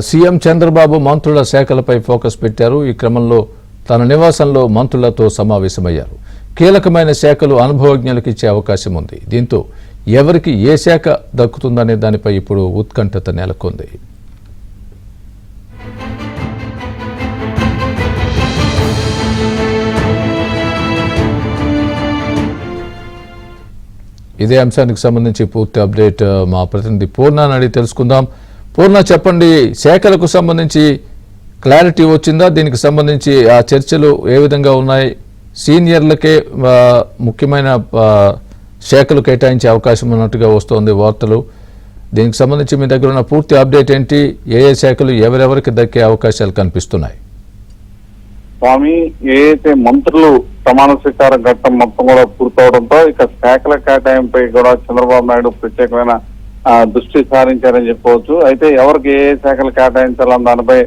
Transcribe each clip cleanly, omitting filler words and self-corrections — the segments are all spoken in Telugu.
సీఎం చంద్రబాబు మంత్రుల శాఖలపై ఫోకస్ పెట్టారు. ఈ క్రమంలో తన నివాసంలో మంత్రులతో సమావేశమయ్యారు. కీలకమైన శాఖలు అనుభవజ్ఞులకు ఇచ్చే అవకాశం ఉంది. దీంతో ఎవరికి ఏ శాఖ దక్కుతుందనే దానిపై ఇప్పుడు ఉత్కంఠత నెలకొంది. ఇదే అంశానికి సంబంధించి పూర్తి అప్డేట్ మా ప్రతినిధి పూర్ణ అడిగి తెలుసుకుందాం. పూర్ణ, చెప్పండి, శాఖలకు సంబంధించి క్లారిటీ వచ్చిందా? దీనికి సంబంధించి ఆ చర్చలు ఏ విధంగా ఉన్నాయి? సీనియర్లకే ముఖ్యమైన శాఖలు కేటాయించే అవకాశం ఉన్నట్టుగా వస్తోంది వార్తలు. దీనికి సంబంధించి మీ దగ్గర ఉన్న పూర్తి అప్డేట్ ఏంటి? ఏ ఏ శాఖలు ఎవరెవరికి దక్కే అవకాశాలు కనిపిస్తున్నాయి? స్వామి, ఏదైతే మంత్రులు ప్రమాణ స్వీకార ఘట్టం మొత్తం కూడా పూర్తవడంతో ఇక శాఖల కేటాయింపై కూడా చంద్రబాబు నాయుడు ప్రత్యేకమైన దృష్టి సారించారని చెప్పవచ్చు. అయితే ఎవరికి ఏ శాఖలు కేటాయించాలని దానిపై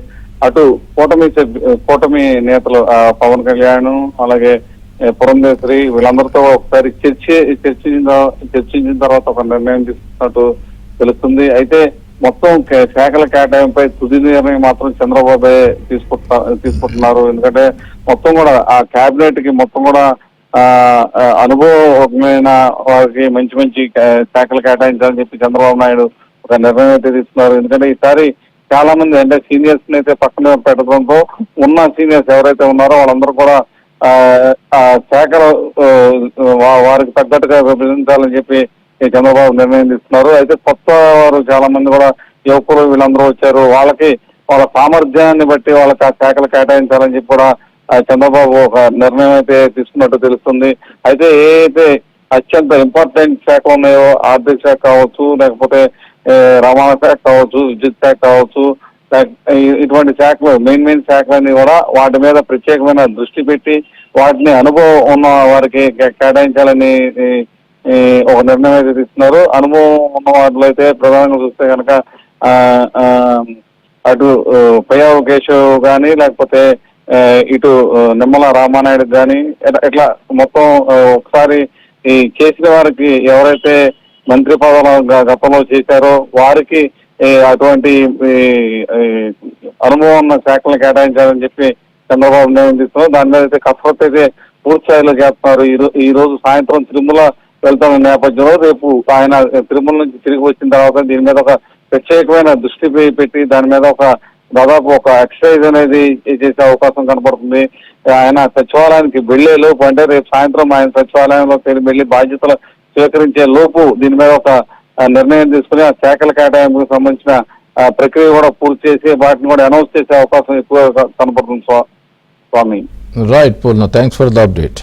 అటు కూటమి నేతలు పవన్ కళ్యాణ్, అలాగే పురంధేశ్వరి వీళ్ళందరితో ఒకసారి చర్చించిన తర్వాత ఒక నిర్ణయం తీసుకున్నట్టు తెలుస్తుంది. అయితే మొత్తం శాఖల కేటాయింపై తుది నిర్ణయం మాత్రం చంద్రబాబు తీసుకుంటున్నారు. ఎందుకంటే మొత్తం కూడా ఆ కేబినెట్ కి మొత్తం కూడా అనుభవమైన వారికి మంచి మంచి శాఖలు కేటాయించాలని చెప్పి చంద్రబాబు నాయుడు ఒక నిర్ణయం అయితే తీసుకున్నారు. ఎందుకంటే ఈసారి చాలా మంది అంటే సీనియర్స్ అయితే పక్కన పెట్టడంతో ఉన్న సీనియర్స్ ఎవరైతే ఉన్నారో వాళ్ళందరూ కూడా శాఖలు వారికి తగ్గట్టుగా విభజించాలని చెప్పి చంద్రబాబు నిర్ణయం తీసుకున్నారు. అయితే కొత్త వారు చాలా మంది కూడా యువకులు వీళ్ళందరూ వచ్చారు. వాళ్ళ సామర్థ్యాన్ని బట్టి వాళ్ళకి ఆ శాఖలు కేటాయించాలని చెప్పి కూడా చంద్రబాబు ఒక నిర్ణయం అయితే తీసుకున్నట్టు తెలుస్తుంది. అయితే ఏదైతే అత్యంత ఇంపార్టెంట్ శాఖలు ఉన్నాయో, ఆర్థిక శాఖ కావచ్చు, లేకపోతే రవాణా శాఖ కావచ్చు, విద్యుత్ శాఖ కావచ్చు, ఇటువంటి శాఖలు మెయిన్ శాఖలన్నీ కూడా వాటి మీద ప్రత్యేకమైన దృష్టి పెట్టి వాటిని అనుభవం ఉన్న వారికి కేటాయించాలని ఒక నిర్ణయం అయితే తీసుకున్నారు. అనుభవం ఉన్న వాటిలో అయితే ప్రధానంగా చూస్తే కనుక అటు పయ్యావు కేశవ్ కానీ, లేకపోతే ఇటు నిమ్మల రామానాయుడు కానీ, ఇట్లా మొత్తం ఒకసారి ఈ చేసిన వారికి ఎవరైతే మంత్రి పదవులు గతంలో చేశారో వారికి అటువంటి అనుభవం ఉన్న శాఖలను కేటాయించాలని చెప్పి చంద్రబాబు నిర్ణయం తీసుకున్నారు. దాని మీద అయితే కసరత్తు అయితే పూర్తి స్థాయిలో చేస్తున్నారు. ఈ రోజు సాయంత్రం తిరుమల వెళ్తున్న నేపథ్యంలో రేపు ఆయన తిరుమల నుంచి తిరిగి వచ్చిన తర్వాత దీని మీద ఒక ప్రత్యేకమైన దృష్టి పెట్టి దాని మీద దాదాపు ఒక ఎక్సర్సైజ్ అనేది చేసే అవకాశం కనపడుతుంది. ఆయన సచివాలయానికి వెళ్లే లోపు, అంటే రేపు సాయంత్రం ఆయన సచివాలయంలో వెళ్లి బాధ్యతలు స్వీకరించే లోపు దీని మీద ఒక నిర్ణయం తీసుకుని ఆ శాఖల కేటాయింపుకు సంబంధించిన ప్రక్రియ కూడా పూర్తి చేసి వాటిని కూడా అనౌన్స్ చేసే అవకాశం ఎక్కువ కనపడుతుంది స్వామి. Right Purna, thanks for the update.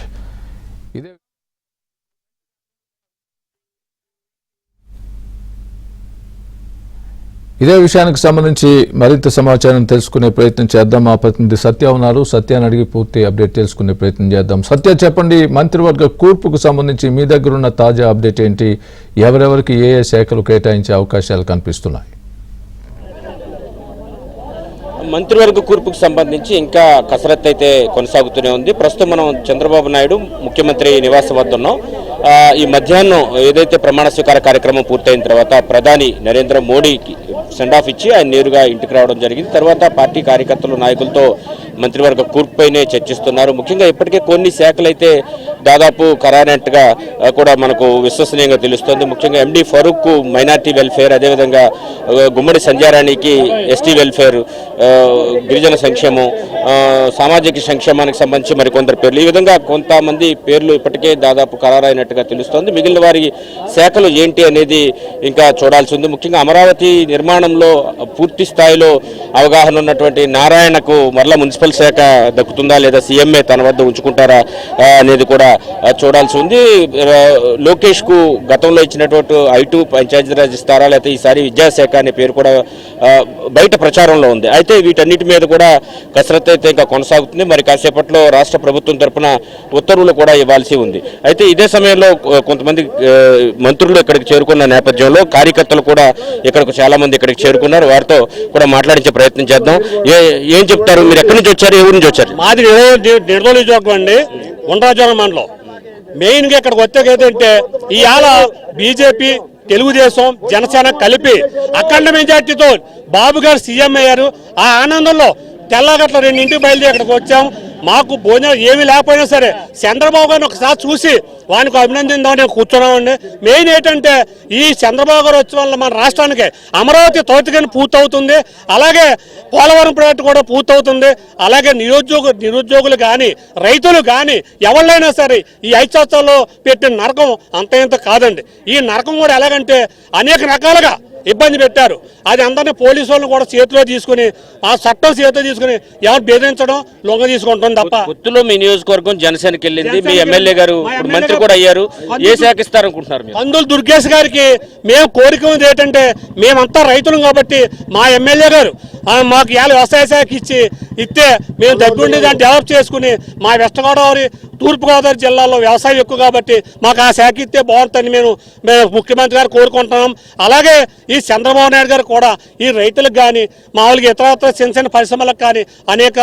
ఇదే విషయానికి సంబంధించి మరింత సమాచారం తెలుసుకునే ప్రయత్నం చేద్దాం. మా ప్రతినిధి సత్య ఉన్నారు. సత్యాన్ని అడిగి పూర్తి అప్డేట్ తెలుసుకునే ప్రయత్నం చేద్దాం. సత్య, చెప్పండి, మంత్రివర్గ కూర్పుకు సంబంధించి మీ దగ్గర ఉన్న తాజా అప్డేట్ ఏంటి? ఎవరెవరికి ఏ ఏ శాఖలు కేటాయించే అవకాశాలు కనిపిస్తున్నాయి? మంత్రివర్గ కూర్పుకు సంబంధించి ఇంకా కసరత్తు అయితే కొనసాగుతూనే ఉంది. ప్రస్తుతం మనం చంద్రబాబు నాయుడు ముఖ్యమంత్రి నివాసం వద్ద ఉన్నాం. ఈ మధ్యాహ్నం ఏదైతే ప్రమాణ స్వీకార కార్యక్రమం పూర్తయిన తర్వాత ప్రధాని నరేంద్ర మోడీకి సెండ్ ఆఫ్ ఇచ్చి ఆయన నేరుగా ఇంటికి రావడం జరిగింది. తర్వాత పార్టీ కార్యకర్తలు, నాయకులతో మంత్రివర్గ కూర్పుపైనే చర్చిస్తున్నారు. ముఖ్యంగా ఇప్పటికే కొన్ని శాఖలు అయితే దాదాపు ఖరారైనట్టుగా కూడా మనకు విశ్వసనీయంగా తెలుస్తోంది. ముఖ్యంగా ఎండి ఫరూక్ మైనార్టీ వెల్ఫేర్, అదేవిధంగా గుమ్మడి సంధ్యారాణికి ఎస్టీ వెల్ఫేర్, గిరిజన సంక్షేమం, సామాజిక సంక్షేమానికి సంబంధించి మరికొందరు పేర్లు, ఈ విధంగా కొంతమంది పేర్లు ఇప్పటికే దాదాపు ఖరారైనట్టుగా తెలుస్తోంది. మిగిలిన వారి శాఖలు ఏంటి అనేది ఇంకా చూడాల్సి ఉంది. ముఖ్యంగా అమరావతి నిర్మాణంలో పూర్తి స్థాయిలో అవగాహన ఉన్నటువంటి నారాయణకు మరలా మున్సిపల్ శాఖ దక్కుతుందా లేదా సీఎంఏ తన వద్ద ఉంచుకుంటారా అనేది కూడా చూడాల్సి ఉంది. లోకేష్ కు గతంలో ఇచ్చినటువంటి I2 పంచాయతీరాజ్ ఇస్తారా, లేకపోతే ఈసారి విద్యాశాఖ అనే పేరు కూడా బయట ప్రచారంలో ఉంది. అయితే వీటన్నిటి మీద కూడా కసరత్తు అయితే ఇంకా కొనసాగుతుంది. మరి కాసేపట్లో రాష్ట్ర ప్రభుత్వం తరఫున ఉత్తర్వులు కూడా ఇవ్వాల్సి ఉంది. అయితే ఇదే సమయంలో కొంతమంది మంత్రులు ఇక్కడికి చేరుకున్న నేపథ్యంలో కార్యకర్తలు కూడా ఇక్కడికి చాలా మంది ఇక్కడికి చేరుకున్నారు. వారితో కూడా మాట్లాడించే ప్రయత్నం చేద్దాం. ఏం చెప్తారు? మీరు ఎక్కడి నుంచి వచ్చారు, ఏ ఊరి నుంచి వచ్చారు? మాది నిర్దోళి చౌకం అండి, ఉండ్రాజవరం మండలం. మెయిన్గా ఇక్కడికి వచ్చాక ఏంటంటే ఇవాళ బీజేపీ తెలుగుదేశం జనసేన కలిపి అఖండ మెజార్టీతో బాబు గారు సీఎం అయ్యారు. ఆ ఆనందంలో తెల్లగట్ల 2 బయలుదేరి ఇక్కడికి వచ్చాం. మాకు భోజనం ఏమీ లేకపోయినా సరే చంద్రబాబు గారిని ఒకసారి చూసి వానికి అభినందిందామని కూర్చున్నామండి. మెయిన్ ఏంటంటే ఈ చంద్రబాబు గారు వచ్చే వల్ల మన రాష్ట్రానికి అమరావతి త్వరితగతిన పూర్తవుతుంది, అలాగే పోలవరం ప్రాజెక్టు కూడా పూర్తవుతుంది, అలాగే నిరుద్యోగులు కానీ రైతులు కానీ ఎవరినైనా సరే ఈ 5 సంవత్సరాల్లో పెట్టిన నరకం అంత ఇంత కాదండి. ఈ నరకం కూడా ఎలాగంటే అనేక రకాలుగా ఇబ్బంది పెట్టారు. అది అందరినీ పోలీసు వాళ్ళని కూడా చేతిలో తీసుకుని ఆ చట్టం చేతిలో తీసుకుని ఎవరు బెదిరించడం లొంగ తీసుకుంటాం తప్ప. పొత్తులో మీ నియోజకవర్గం జనసేనకి వెళ్ళింది, మీ ఎమ్మెల్యే గారు ఇప్పుడు మంత్రి కూడా అయ్యారు, ఏ శాఖ ఇస్తారనుకుంటున్నారు? పందులు దుర్గేష్ గారికి మేము కోరిక ఉంది ఏంటంటే మేమంతా రైతులం కాబట్టి మా ఎమ్మెల్యే గారు మాకు వ్యవసాయ శాఖ ఇస్తే మేము దగ్గరుండి దాన్ని డెవలప్ చేసుకుని మా వెస్ట్ గోదావరి తూర్పుగోదావరి జిల్లాలో వ్యవసాయం ఎక్కువ కాబట్టి మాకు ఆ శాఖ ఇస్తే బాగుంటుందని మేము ముఖ్యమంత్రి గారు కోరుకుంటున్నాం. అలాగే ఈ చంద్రబాబు నాయుడు గారు కూడా ఈ రైతులకు కానీ మామూలుగా ఇతర చిన్న పరిశ్రమలకు కానీ అనేక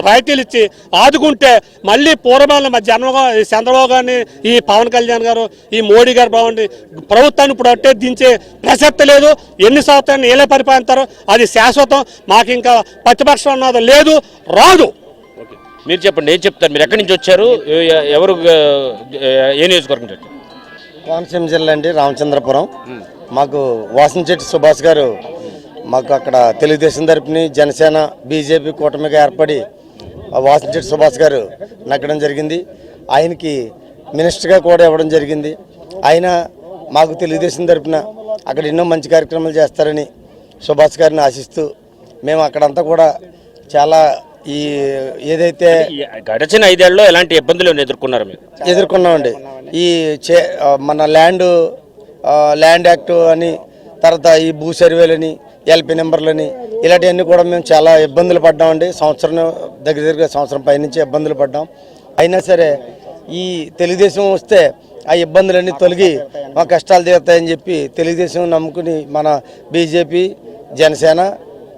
రాయితీలు ఇచ్చి ఆదుకుంటే మళ్ళీ పూర్వమైన చంద్రబాబు గారిని ఈ పవన్ కళ్యాణ్ గారు ఈ మోడీ గారు బాగుండి ప్రభుత్వాన్ని ఇప్పుడు అట్టే దించే ప్రసక్తి లేదు. ఎన్ని సంవత్సరాలు ఏలే పరిపాలిస్తారు, అది శాశ్వతం. మాకు ఇంకా ప్రతిపక్షం అన్నది లేదు, రాదు. మీరు చెప్పండి, ఏం చెప్తారు? మీరు ఎక్కడి నుంచి వచ్చారు, ఎవరు ఏ నియోజకవర్గం నుంచి వచ్చారు? కోనసీమ జిల్లా అండి, రామచంద్రపురం. మాకు వాసంశెట్టి సుభాష్ గారు మాకు అక్కడ తెలుగుదేశం తరపుని జనసేన బీజేపీ కూటమిగా ఏర్పడి వాసంశెట్టి సుభాష్ గారు నగ్గడం జరిగింది. ఆయనకి మినిస్టర్గా కూడా ఇవ్వడం జరిగింది. ఆయన మాకు తెలుగుదేశం తరపున అక్కడ ఎన్నో మంచి కార్యక్రమాలు చేస్తారని సుభాష్ గారిని ఆశిస్తూ మేము అక్కడంతా కూడా చాలా ఈ ఏదైతే గడిచిన 5 ఏళ్లలో ఎలాంటి ఇబ్బందులు ఎదుర్కొన్నారు? మీరు ఎదుర్కొన్నామండి. ఈ మన ల్యాండ్ యాక్ట్ అని, తర్వాత ఈ భూ సర్వేలని, ఎల్పీ నెంబర్లని, ఇలాంటివన్నీ కూడా మేము చాలా ఇబ్బందులు పడ్డామండి. దగ్గర సంవత్సరం పైనుంచి ఇబ్బందులు పడ్డాం. అయినా సరే ఈ తెలుగుదేశం వస్తే ఆ ఇబ్బందులన్నీ తొలగి మా కష్టాలు తీరుతాయని చెప్పి తెలుగుదేశం నమ్ముకుని మన బీజేపీ జనసేన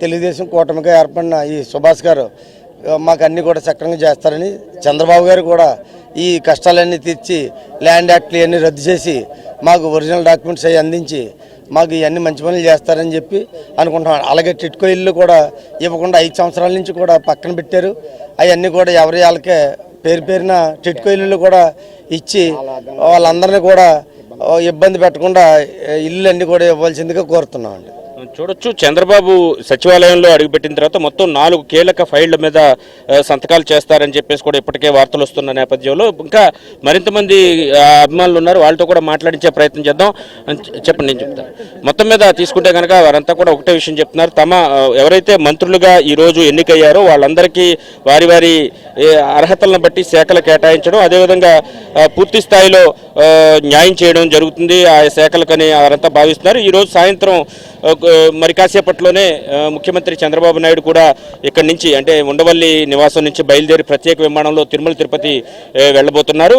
తెలుగుదేశం కూటమిగా ఏర్పడిన ఈ సుభాష్ గారు మాకు అన్నీ కూడా సక్రమంగా చేస్తారని, చంద్రబాబు గారు కూడా ఈ కష్టాలన్నీ తీర్చి ల్యాండ్ యాక్ట్లు ఇవన్నీ రద్దు చేసి మాకు ఒరిజినల్ డాక్యుమెంట్స్ అవి అందించి మాకు ఇవన్నీ మంచి పనులు చేస్తారని చెప్పి అనుకుంటున్నాం. అలాగే టిట్కో ఇల్లు కూడా ఇవ్వకుండా 5 సంవత్సరాల నుంచి కూడా పక్కన పెట్టారు. అవన్నీ కూడా ఎవరి వాళ్ళకే పేరున టిట్కో ఇల్లు కూడా ఇచ్చి వాళ్ళందరినీ కూడా ఇబ్బంది పెట్టకుండా ఇల్లు అన్నీ కూడా ఇవ్వాల్సిందిగా కోరుతున్నామండి. చూడొచ్చు, చంద్రబాబు సచివాలయంలో అడుగుపెట్టిన తర్వాత మొత్తం 4 కీలక ఫైళ్ల మీద సంతకాలు చేస్తారని చెప్పేసి కూడా ఇప్పటికే వార్తలు వస్తున్న నేపథ్యంలో ఇంకా మరింత మంది అభిమానులు ఉన్నారు, వాళ్ళతో కూడా మాట్లాడించే ప్రయత్నం చేద్దాం. చెప్పండి, నేను చెప్తాను. మొత్తం మీద తీసుకుంటే కనుక వారంతా కూడా ఒకటే విషయం చెప్తున్నారు. ఎవరైతే మంత్రులుగా ఈరోజు ఎన్నికయ్యారో వాళ్ళందరికీ వారి వారి అర్హతలను బట్టి శాఖలు కేటాయించడం, అదేవిధంగా పూర్తి స్థాయిలో న్యాయం చేయడం జరుగుతుంది ఆ శాఖలకని వారంతా భావిస్తున్నారు. ఈరోజు సాయంత్రం మరి కాసేపట్లోనే ముఖ్యమంత్రి చంద్రబాబు నాయుడు కూడా ఇక్కడి నుంచి అంటే ఉండవల్లి నివాసం నుంచి బయలుదేరి ప్రత్యేక విమానంలో తిరుమల తిరుపతి వెళ్ళబోతున్నారు.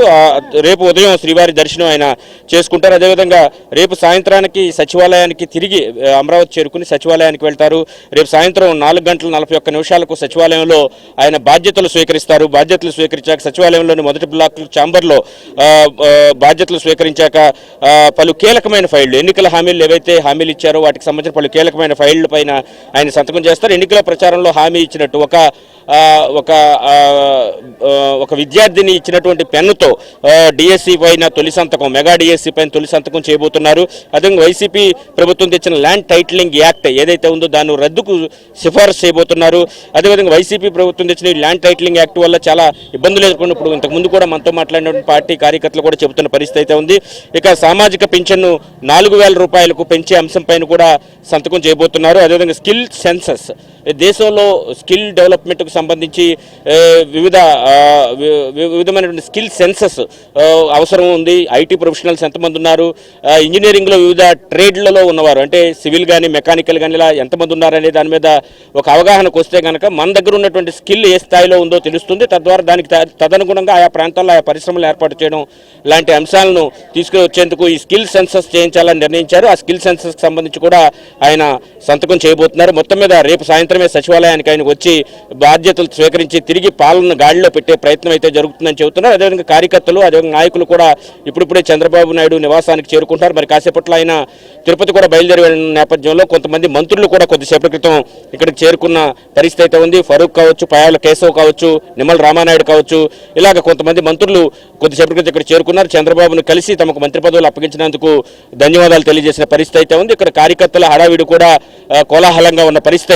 రేపు ఉదయం శ్రీవారి దర్శనం ఆయన చేసుకుంటారు. అదేవిధంగా రేపు సాయంత్రానికి సచివాలయానికి తిరిగి అమరావతి చేరుకుని సచివాలయానికి వెళ్తారు. రేపు సాయంత్రం 4:41 సచివాలయంలో ఆయన బాధ్యతలు స్వీకరిస్తారు. బాధ్యతలు స్వీకరించాక సచివాలయంలోని మొదటి బ్లాక్ ఛాంబర్లో బాధ్యతలు స్వీకరించాక పలు కీలకమైన ఫైళ్లు, ఎన్నికల హామీలు ఏవైతే హామీలు ఇచ్చారో వాటికి సంబంధించిన పలు కీలకమైన ఫైళ్ల పైన ఆయన సంతకం చేస్తారు. ఎన్నికల ప్రచారంలో హామీ ఇచ్చినట్టు ఒక విద్యార్థిని ఇచ్చినటువంటి పెన్నుతో డిఎస్సి పైన తొలి సంతకం, మెగా డిఎస్సి పైన తొలి సంతకం చేయబోతున్నారు. అదేవిధంగా వైసీపీ ప్రభుత్వం తెచ్చిన ల్యాండ్ టైటిలింగ్ యాక్ట్ ఏదైతే ఉందో దాన్ని రద్దుకు సిఫారసు చేయబోతున్నారు. అదేవిధంగా వైసీపీ ప్రభుత్వం తెచ్చిన ఈ ల్యాండ్ టైటిలింగ్ యాక్ట్ వల్ల చాలా ఇబ్బందులు ఎదుర్కొన్నప్పుడు ఇంతకుముందు కూడా మనతో మాట్లాడినటువంటి పార్టీ కార్యకర్తలు కూడా చెబుతున్న పరిస్థితి అయితే ఉంది. ఇక సామాజిక పింఛన్ను 4,000 రూపాయలకు పెంచే అంశంపైన కూడా సంతకం చేయబోతున్నారు. అదేవిధంగా స్కిల్ సెన్సస్, దేశంలో స్కిల్ డెవలప్మెంట్కు సంబంధించి వివిధమైనటువంటి స్కిల్ సెన్సస్ అవసరం ఉంది. ఐటీ ప్రొఫెషనల్స్ ఎంతమంది ఉన్నారు, ఇంజనీరింగ్లో వివిధ ట్రేడ్లలో ఉన్నవారు అంటే సివిల్ కానీ మెకానికల్ కానీ ఇలా ఎంతమంది ఉన్నారనే దాని మీద ఒక అవగాహనకు వస్తే కనుక మన దగ్గర ఉన్నటువంటి స్కిల్ ఏ స్థాయిలో ఉందో తెలుస్తుంది. తద్వారా దానికి తదనుగుణంగా ఆయా ప్రాంతాల్లో ఆయా పరిశ్రమలు ఏర్పాటు చేయడం లాంటి అంశాలను తీసుకుని వచ్చేందుకు ఈ స్కిల్ సెన్సస్ చేయించాలని నిర్ణయించారు. ఆ స్కిల్ సెన్సస్కి సంబంధించి కూడా ఆయన సంతకం చేయబోతున్నారు. మొత్తం మీద రేపు సాయంత్రమే సచివాలయానికి ఆయన వచ్చి బాధ్యతలు స్వీకరించి తిరిగి పాలన గాడిలో పెట్టే ప్రయత్నం అయితే జరుగుతుందని చెబుతున్నారు. అదేవిధంగా కార్యకర్తలు అదేవిధంగా నాయకులు కూడా ఇప్పుడిప్పుడే చంద్రబాబు నాయుడు నివాసానికి చేరుకుంటారు. మరి కాసేపట్లో ఆయన తిరుపతి కూడా బయలుదేరి వెళ్ళిన నేపథ్యంలో కొంతమంది మంత్రులు కూడా కొద్దిసేపటి క్రితం ఇక్కడికి చేరుకున్న పరిస్థితి అయితే ఉంది. ఫరూక్ కావచ్చు, పయాల కేశవ్ కావచ్చు, నిమ్మల రామానాయుడు కావచ్చు, ఇలాగ కొంతమంది మంత్రులు కొద్దిసేపటి క్రితం ఇక్కడ చేరుకున్నారు. చంద్రబాబును కలిసి తమకు మంత్రి పదవులు అప్పగించినందుకు ధన్యవాదాలు తెలియజేసిన పరిస్థితి అయితే ఉంది. ఇక్కడ కార్యకర్తల హడావిడి కూడా కోలాహలంగా ఉన్న పరిస్థితి